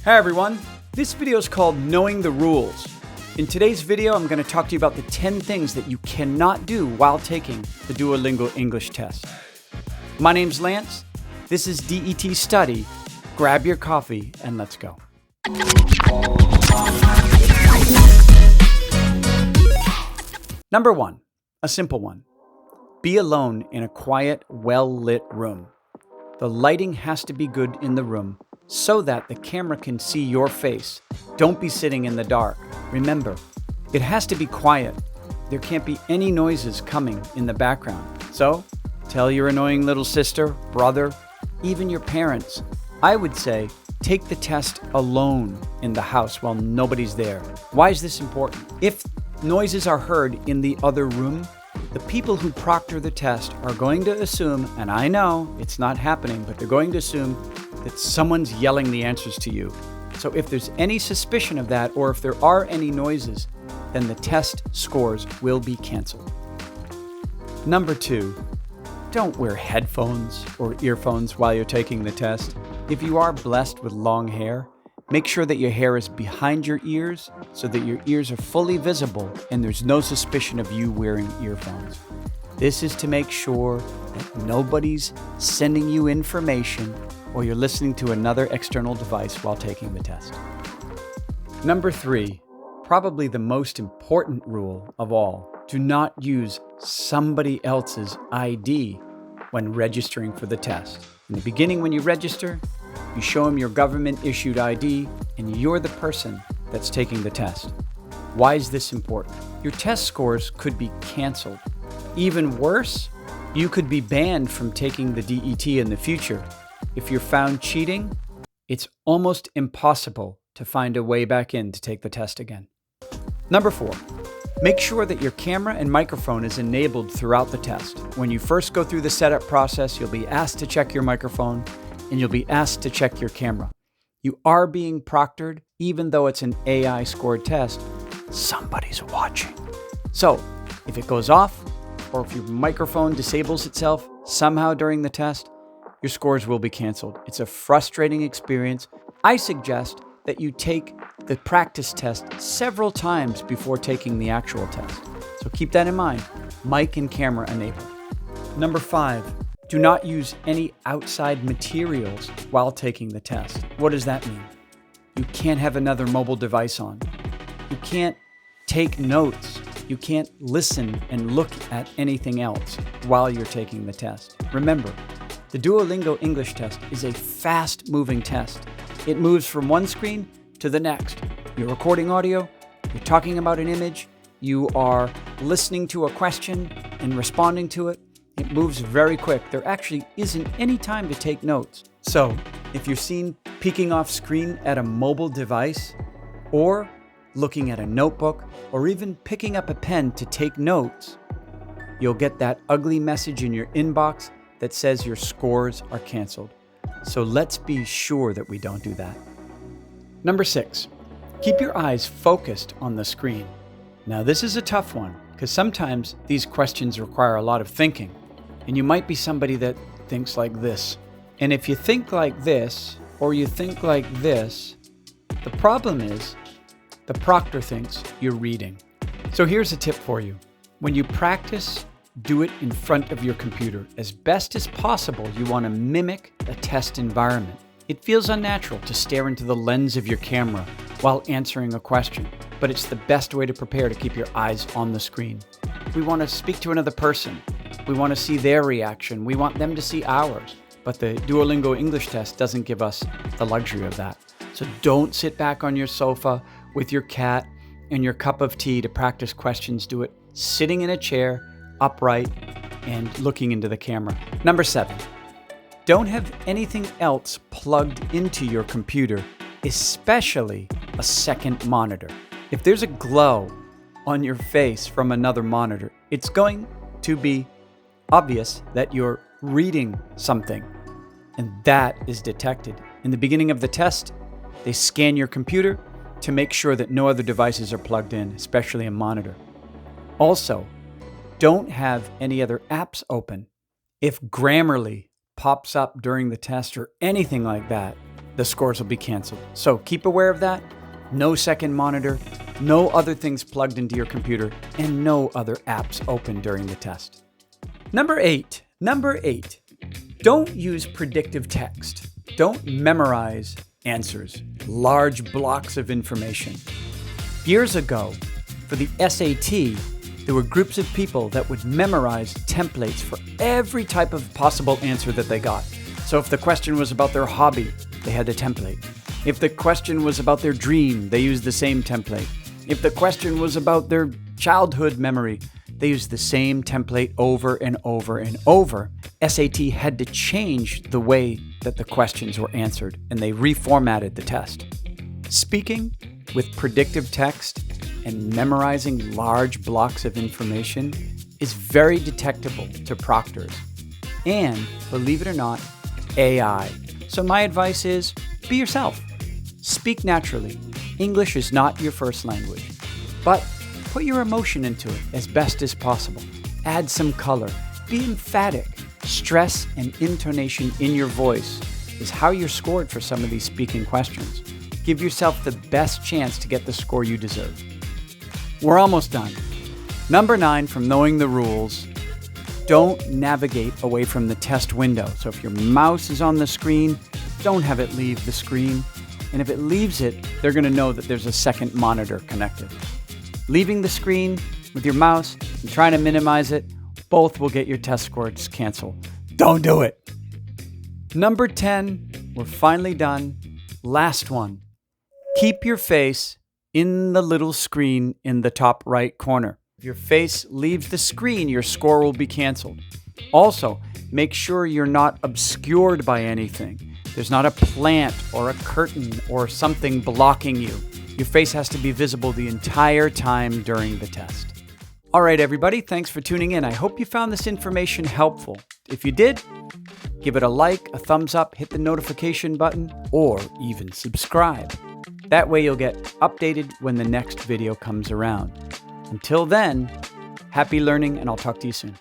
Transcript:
Hi everyone, this video is called Knowing the Rules. In today's video, I'm going to talk to you about the 10 things that you cannot do while taking the Duolingo English Test. My name's Lance, this is DET Study. Grab your coffee and let's go. Number 1, a simple one. Be alone in a quiet, well-lit room. The lighting has to be good in the room so that the camera can see your face. Don't be sitting in the dark. Remember, it has to be quiet. There can't be any noises coming in the background. So, tell your annoying little sister, brother, even your parents. I would say, take the test alone in the house while nobody's there. Why is this important? If noises are heard in the other room, the people who proctor the test are going to assume, and I know it's not happening, but they're going to assume that someone's yelling the answers to you. So if there's any suspicion of that, or if there are any noises, then the test scores will be canceled. Number 2, don't wear headphones or earphones while you're taking the test. If you are blessed with long hair, make sure that your hair is behind your ears so that your ears are fully visible and there's no suspicion of you wearing earphones. This is to make sure that nobody's sending you information or you're listening to another external device while taking the test. Number 3, probably the most important rule of all, do not use somebody else's ID when registering for the test. In the beginning, when you register, you show them your government-issued ID, and you're the person that's taking the test. Why is this important? Your test scores could be canceled. Even worse, you could be banned from taking the DET in the future. If you're found cheating, it's almost impossible to find a way back in to take the test again. Number 4, make sure that your camera and microphone is enabled throughout the test. When you first go through the setup process, you'll be asked to check your microphone and you'll be asked to check your camera. You are being proctored, even though it's an AI scored test, somebody's watching. So if it goes off, or if your microphone disables itself somehow during the test, your scores will be canceled. It's a frustrating experience. I suggest that you take the practice test several times before taking the actual test. So keep that in mind. Mic and camera enabled. Number 5, do not use any outside materials while taking the test. What does that mean? You can't have another mobile device on. You can't take notes. You can't listen and look at anything else while you're taking the test. Remember, the Duolingo English Test is a fast-moving test. It moves from one screen to the next. You're recording audio, you're talking about an image, you are listening to a question and responding to it. It moves very quick. There actually isn't any time to take notes. So, if you're seen peeking off screen at a mobile device, or looking at a notebook, or even picking up a pen to take notes, you'll get that ugly message in your inbox that says your scores are canceled. So let's be sure that we don't do that. Number 6, keep your eyes focused on the screen. Now this is a tough one because sometimes these questions require a lot of thinking, and you might be somebody that thinks like this. And if you think like this, or you think like this, the problem is the proctor thinks you're reading. So here's a tip for you. When you practice, do it in front of your computer. As best as possible, you want to mimic a test environment. It feels unnatural to stare into the lens of your camera while answering a question, but it's the best way to prepare to keep your eyes on the screen. We want to speak to another person. We want to see their reaction. We want them to see ours. But the Duolingo English Test doesn't give us the luxury of that. So don't sit back on your sofa with your cat and your cup of tea to practice questions. Do it sitting in a chair, upright, and looking into the camera. Number 7, don't have anything else plugged into your computer, especially a second monitor. If there's a glow on your face from another monitor, it's going to be obvious that you're reading something, and that is detected. In the beginning of the test, they scan your computer to make sure that no other devices are plugged in, especially a monitor. Also, don't have any other apps open. If Grammarly pops up during the test or anything like that, the scores will be canceled. So keep aware of that. No second monitor, no other things plugged into your computer, and no other apps open during the test. Number eight. Don't use predictive text. Don't memorize answers, large blocks of information. Years ago, for the SAT, there were groups of people that would memorize templates for every type of possible answer that they got. So if the question was about their hobby, they had a template. If the question was about their dream, they used the same template. If the question was about their childhood memory, they used the same template over and over and over. SAT had to change the way that the questions were answered, and they reformatted the test. Speaking with predictive text and memorizing large blocks of information is very detectable to proctors. And, believe it or not, AI. So my advice is, be yourself. Speak naturally. English is not your first language. But put your emotion into it as best as possible. Add some color. Be emphatic. Stress and intonation in your voice is how you're scored for some of these speaking questions. Give yourself the best chance to get the score you deserve. We're almost done. Number 9 from knowing the rules, don't navigate away from the test window. So if your mouse is on the screen, don't have it leave the screen. And if it leaves it, they're going to know that there's a second monitor connected. Leaving the screen with your mouse and trying to minimize it, both will get your test scores canceled. Don't do it. Number 10, we're finally done. Last one. Keep your face in the little screen in the top right corner. If your face leaves the screen, your score will be canceled. Also, make sure you're not obscured by anything. There's not a plant or a curtain or something blocking you. Your face has to be visible the entire time during the test. All right, everybody, thanks for tuning in. I hope you found this information helpful. If you did, give it a like, a thumbs up, hit the notification button, or even subscribe. That way you'll get updated when the next video comes around. Until then, happy learning, and I'll talk to you soon.